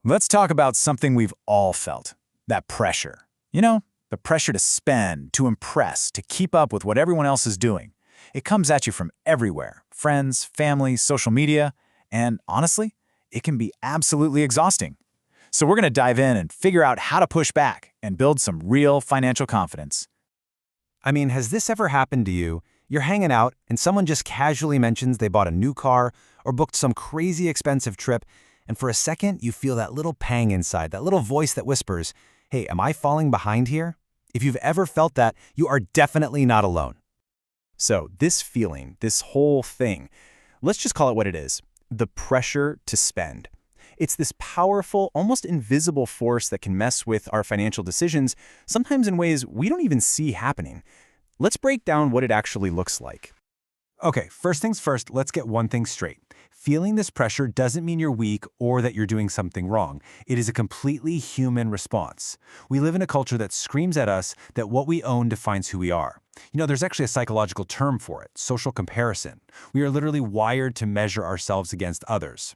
Let's talk about something we've all felt, that pressure. The pressure to spend, to impress, to keep up with what everyone else is doing. It comes at you from everywhere, friends, family, social media, and honestly, it can be absolutely exhausting. So we're going to dive in and figure out how to push back and build some real financial confidence. I mean, has this ever happened to you? You're hanging out and someone just casually mentions they bought a new car or booked some crazy expensive trip, and for a second you feel that little pang inside, that little voice that whispers, "Hey, am I falling behind here?" If you've ever felt that, you are definitely not alone. So this feeling, this whole thing, let's just call it what it is, the pressure to spend. It's this powerful, almost invisible force that can mess with our financial decisions, sometimes in ways we don't even see happening. Let's break down what it actually looks like. Okay, first things first, let's get one thing straight. Feeling this pressure doesn't mean you're weak or that you're doing something wrong. It is a completely human response. We live in a culture that screams at us that what we own defines who we are. There's actually a psychological term for it, social comparison. We are literally wired to measure ourselves against others.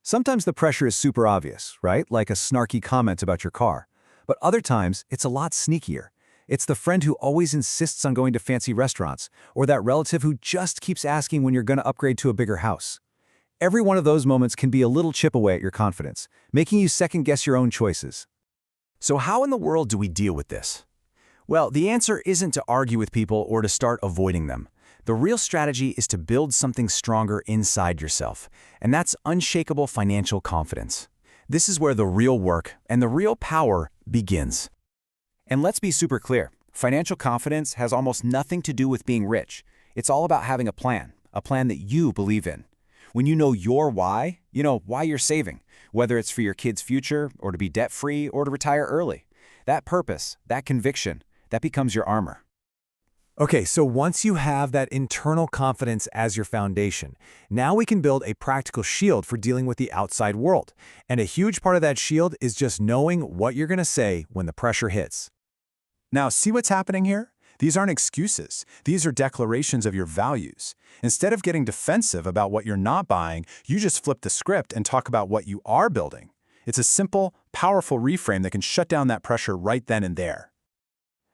Sometimes the pressure is super obvious, right? Like a snarky comment about your car. But other times, it's a lot sneakier. It's the friend who always insists on going to fancy restaurants, or that relative who just keeps asking when you're going to upgrade to a bigger house. Every one of those moments can be a little chip away at your confidence, making you second-guess your own choices. So how in the world do we deal with this? Well, the answer isn't to argue with people or to start avoiding them. The real strategy is to build something stronger inside yourself, and that's unshakable financial confidence. This is where the real work and the real power begins. And let's be super clear, financial confidence has almost nothing to do with being rich. It's all about having a plan that you believe in. When you know your why, you know why you're saving, whether it's for your kid's future or to be debt-free or to retire early. That purpose, that conviction, that becomes your armor. Okay, so once you have that internal confidence as your foundation, now we can build a practical shield for dealing with the outside world. And a huge part of that shield is just knowing what you're going to say when the pressure hits. Now, see what's happening here? These aren't excuses. These are declarations of your values. Instead of getting defensive about what you're not buying, you just flip the script and talk about what you are building. It's a simple, powerful reframe that can shut down that pressure right then and there.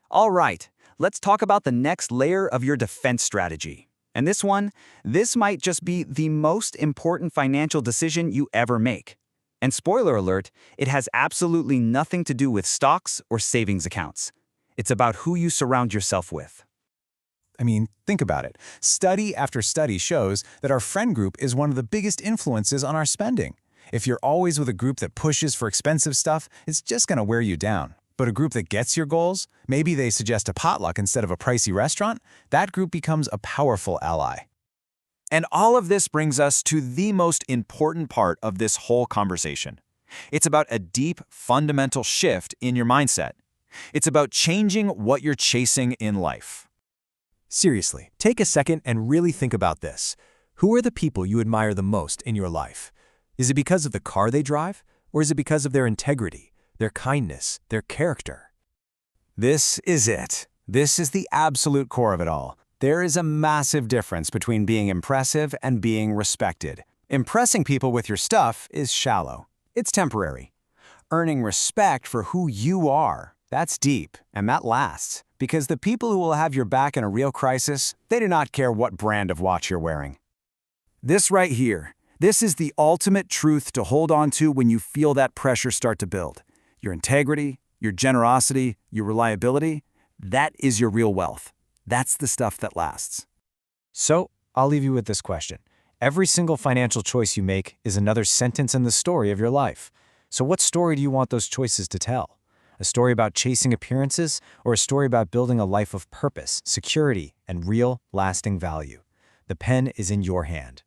All right, let's talk about the next layer of your defense strategy. And this might just be the most important financial decision you ever make. And spoiler alert, it has absolutely nothing to do with stocks or savings accounts. It's about who you surround yourself with. I mean, think about it. Study after study shows that our friend group is one of the biggest influences on our spending. If you're always with a group that pushes for expensive stuff, it's just going to wear you down. But a group that gets your goals, maybe they suggest a potluck instead of a pricey restaurant, that group becomes a powerful ally. And all of this brings us to the most important part of this whole conversation. It's about a deep, fundamental shift in your mindset. It's about changing what you're chasing in life. Seriously, take a second and really think about this. Who are the people you admire the most in your life? Is it because of the car they drive, or is it because of their integrity, their kindness, their character? This is it. This is the absolute core of it all. There is a massive difference between being impressive and being respected. Impressing people with your stuff is shallow. It's temporary. Earning respect for who you are, that's deep, and that lasts. Because the people who will have your back in a real crisis, they do not care what brand of watch you're wearing. This right here, this is the ultimate truth to hold on to when you feel that pressure start to build. Your integrity, your generosity, your reliability, that is your real wealth. That's the stuff that lasts. So, I'll leave you with this question. Every single financial choice you make is another sentence in the story of your life. So what story do you want those choices to tell? A story about chasing appearances, or a story about building a life of purpose, security, and real, lasting value? The pen is in your hand.